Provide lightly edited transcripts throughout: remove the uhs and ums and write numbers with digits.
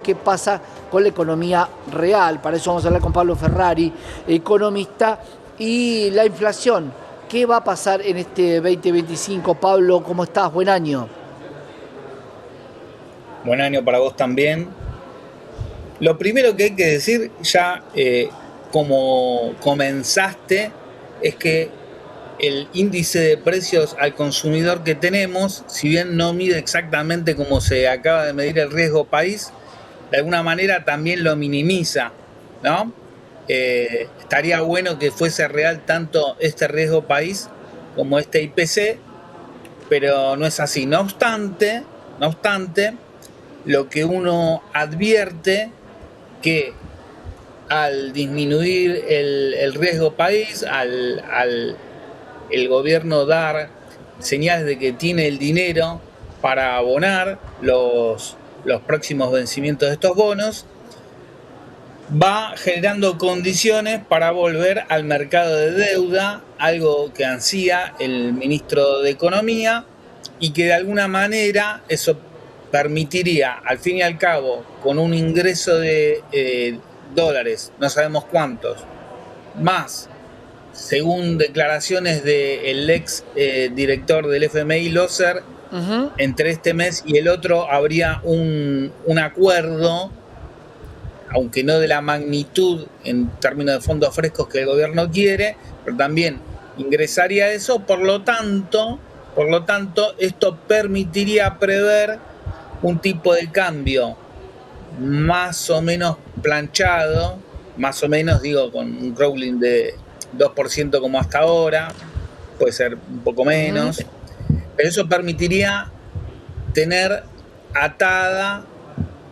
qué pasa con la economía real. Para eso vamos a hablar con Pablo Ferrari, economista, y la inflación. ¿Qué va a pasar en este 2025? Pablo, ¿cómo estás? Buen año. Buen año para vos también. Lo primero que hay que decir, ya como comenzaste, es que el índice de precios al consumidor que tenemos, si bien no mide exactamente como se acaba de medir el riesgo país, de alguna manera también lo minimiza, ¿no? Estaría bueno que fuese real tanto este riesgo país como este IPC, pero no es así. No obstante, lo que uno advierte que al disminuir el riesgo país, al el gobierno dar señales de que tiene el dinero para abonar los próximos vencimientos de estos bonos, va generando condiciones para volver al mercado de deuda, algo que ansía el ministro de Economía, y que de alguna manera eso permitiría, al fin y al cabo, con un ingreso de dólares, no sabemos cuántos, más, según declaraciones del ex director del FMI, Loser, Uh-huh. entre este mes y el otro habría un acuerdo, aunque no de la magnitud en términos de fondos frescos que el gobierno quiere, pero también ingresaría eso. Por lo tanto, esto permitiría prever un tipo de cambio más o menos planchado, más o menos, digo, con un crawling de 2% como hasta ahora, puede ser un poco Uh-huh. menos, pero eso permitiría tener atada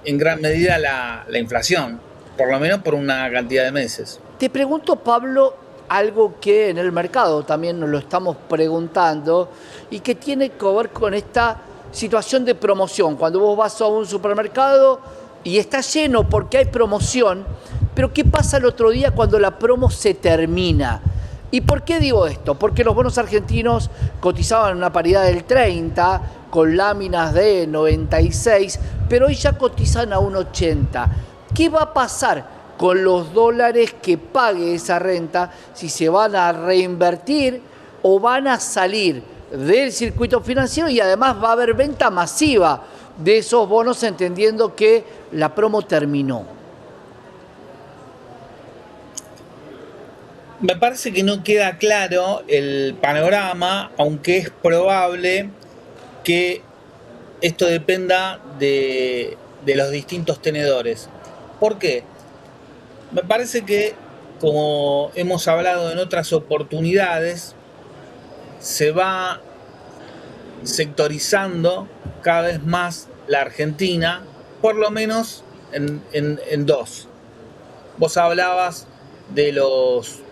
en gran medida la inflación, por lo menos por una cantidad de meses. Te pregunto, Pablo, algo que en el mercado también nos lo estamos preguntando y que tiene que ver con esta situación de promoción. Cuando vos vas a un supermercado y está lleno porque hay promoción, pero ¿qué pasa el otro día cuando la promo se termina? ¿Y por qué digo esto? Porque los bonos argentinos cotizaban en una paridad del 30, con láminas de 96, pero hoy ya cotizan a un 80. ¿Qué va a pasar con los dólares que pague esa renta? Si se van a reinvertir o van a salir del circuito financiero, y además va a haber venta masiva de esos bonos, entendiendo que la promo terminó. Me parece que no queda claro el panorama, aunque es probable que esto dependa de los distintos tenedores. ¿Por qué? Me parece que, como hemos hablado en otras oportunidades, se va sectorizando cada vez más la Argentina, por lo menos en dos. Vos hablabas de los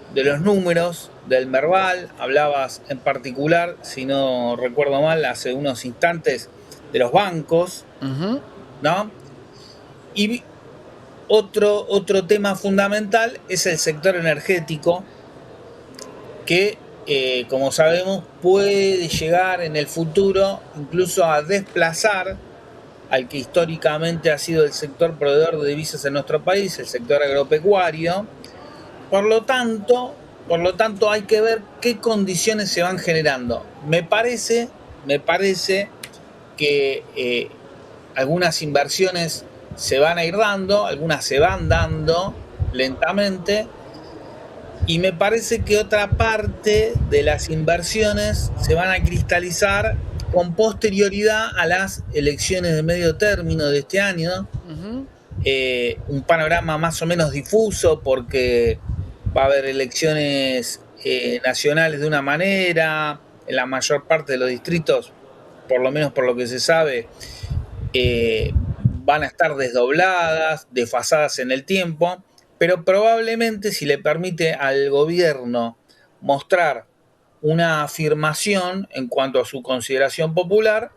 números del Merval, hablabas en particular, si no recuerdo mal, hace unos instantes, de los bancos, Uh-huh. ¿no? Y otro tema fundamental es el sector energético, que, como sabemos, puede llegar en el futuro incluso a desplazar al que históricamente ha sido el sector proveedor de divisas en nuestro país, el sector agropecuario. Por lo tanto, hay que ver qué condiciones se van generando. Me parece que algunas inversiones se van a ir dando, algunas se van dando lentamente, y me parece que otra parte de las inversiones se van a cristalizar con posterioridad a las elecciones de medio término de este año. Uh-huh. Un panorama más o menos difuso, porque va a haber elecciones nacionales de una manera, en la mayor parte de los distritos, por lo menos por lo que se sabe, van a estar desdobladas, desfasadas en el tiempo, pero probablemente, si le permite al gobierno mostrar una afirmación en cuanto a su consideración popular,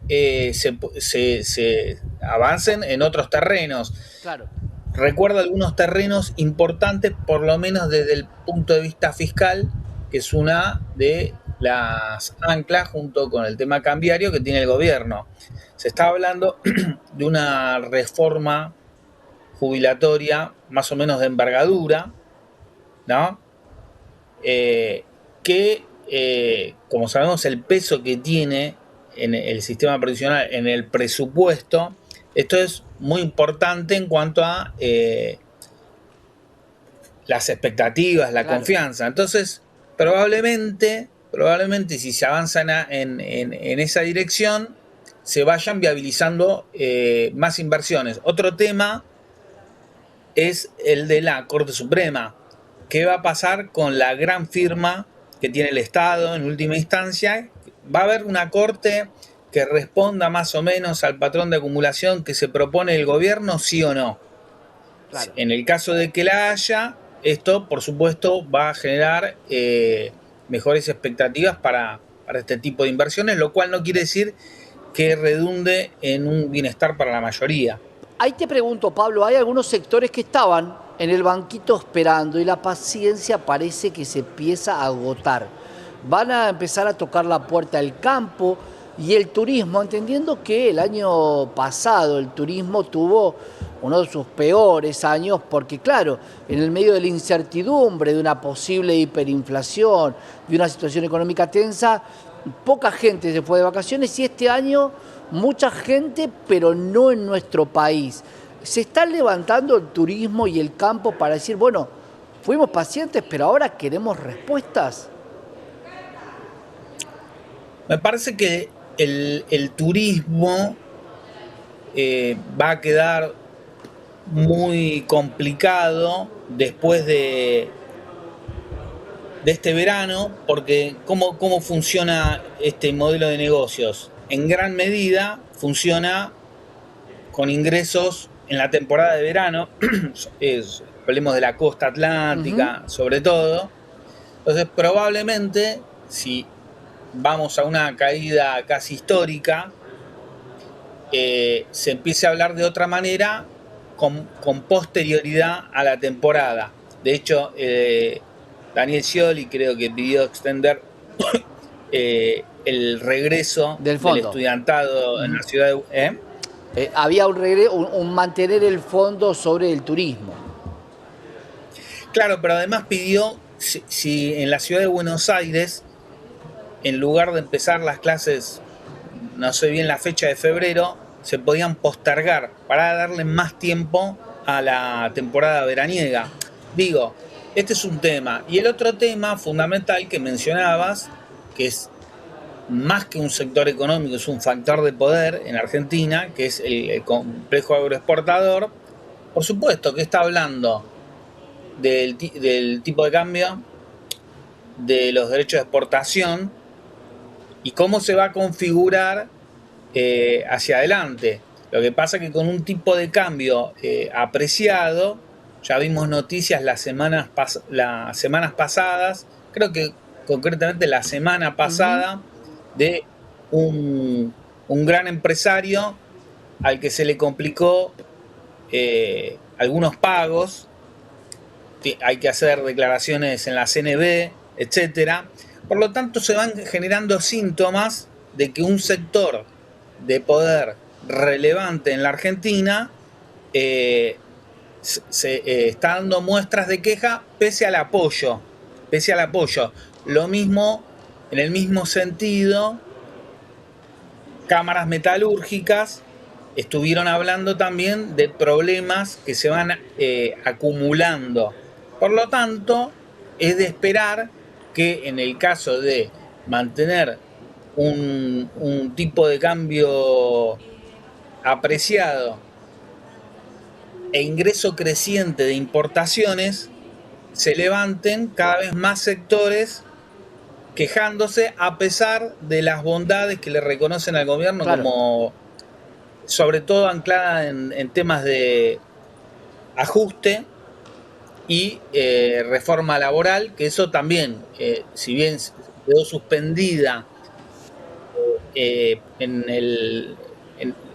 se avancen en otros terrenos. Claro. Recuerdo algunos terrenos importantes, por lo menos desde el punto de vista fiscal, que es una de las anclas junto con el tema cambiario que tiene el gobierno. Se está hablando de una reforma jubilatoria más o menos de envergadura, ¿no? Como sabemos, el peso que tiene en el sistema previsional, en el presupuesto, esto es muy importante en cuanto a las expectativas, la confianza. Entonces, probablemente si se avanza en esa dirección, se vayan viabilizando más inversiones. Otro tema es el de la Corte Suprema. ¿Qué va a pasar con la gran firma que tiene el Estado en última instancia? ¿Va a haber una corte que responda más o menos al patrón de acumulación que se propone el gobierno, sí o no? Claro. En el caso de que la haya, esto, por supuesto, va a generar mejores expectativas para este tipo de inversiones, lo cual no quiere decir que redunde en un bienestar para la mayoría. Ahí te pregunto, Pablo, hay algunos sectores que estaban en el banquito esperando y la paciencia parece que se empieza a agotar. Van a empezar a tocar la puerta del campo y el turismo, entendiendo que el año pasado el turismo tuvo uno de sus peores años porque, claro, en el medio de la incertidumbre, de una posible hiperinflación, de una situación económica tensa, poca gente se fue de vacaciones y este año mucha gente, pero no en nuestro país. Se está levantando el turismo y el campo para decir, bueno, fuimos pacientes, pero ahora queremos respuestas. Me parece que el turismo va a quedar muy complicado después de este verano, porque ¿cómo funciona este modelo de negocios? En gran medida funciona con ingresos en la temporada de verano, hablemos de la costa atlántica, sobre todo. Entonces, probablemente, si vamos a una caída casi histórica, se empiece a hablar de otra manera con posterioridad a la temporada. De hecho, Daniel Scioli creo que pidió extender el regreso del estudiantado en la ciudad de... Había un mantener el fondo sobre el turismo. Claro, pero además pidió si en la ciudad de Buenos Aires, en lugar de empezar las clases, no sé bien la fecha de febrero, se podían postergar para darle más tiempo a la temporada veraniega. Digo, este es un tema. Y el otro tema fundamental que mencionabas, que es más que un sector económico, es un factor de poder en Argentina, que es el complejo agroexportador. Por supuesto que está hablando del tipo de cambio, de los derechos de exportación y cómo se va a configurar hacia adelante. Lo que pasa es que con un tipo de cambio apreciado, ya vimos noticias las semanas pasadas, creo que concretamente la semana pasada, de un gran empresario al que se le complicó algunos pagos, hay que hacer declaraciones en la CNB, etcétera. Por lo tanto, se van generando síntomas de que un sector de poder relevante en la Argentina se está dando muestras de queja pese al apoyo. Lo mismo, en el mismo sentido, cámaras metalúrgicas estuvieron hablando también de problemas que se van acumulando. Por lo tanto, es de esperar que en el caso de mantener un tipo de cambio apreciado e ingreso creciente de importaciones, se levanten cada vez más sectores quejándose a pesar de las bondades que le reconocen al gobierno, claro, como sobre todo anclada en temas de ajuste y reforma laboral, que eso también, si bien quedó suspendida en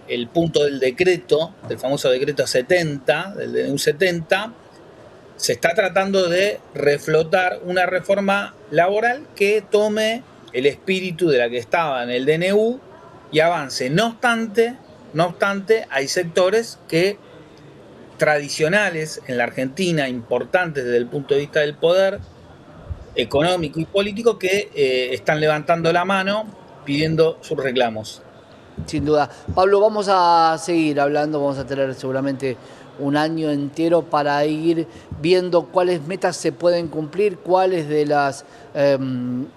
el punto del decreto, del famoso decreto 70, del DNU 70, se está tratando de reflotar una reforma laboral que tome el espíritu de la que estaba en el DNU y avance. No obstante, hay sectores que tradicionales en la Argentina, importantes desde el punto de vista del poder económico y político, que están levantando la mano pidiendo sus reclamos. Sin duda. Pablo, vamos a seguir hablando, vamos a tener seguramente un año entero para ir viendo cuáles metas se pueden cumplir, cuáles de las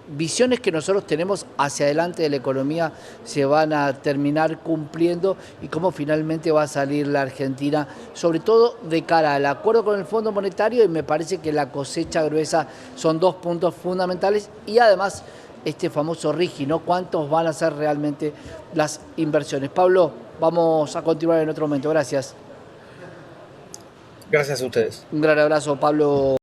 visiones que nosotros tenemos hacia adelante de la economía se van a terminar cumpliendo y cómo finalmente va a salir la Argentina, sobre todo de cara al acuerdo con el Fondo Monetario, y me parece que la cosecha gruesa son dos puntos fundamentales, y además este famoso RIGI, ¿no? ¿Cuántos van a ser realmente las inversiones? Pablo, vamos a continuar en otro momento. Gracias. Gracias a ustedes. Un gran abrazo, Pablo.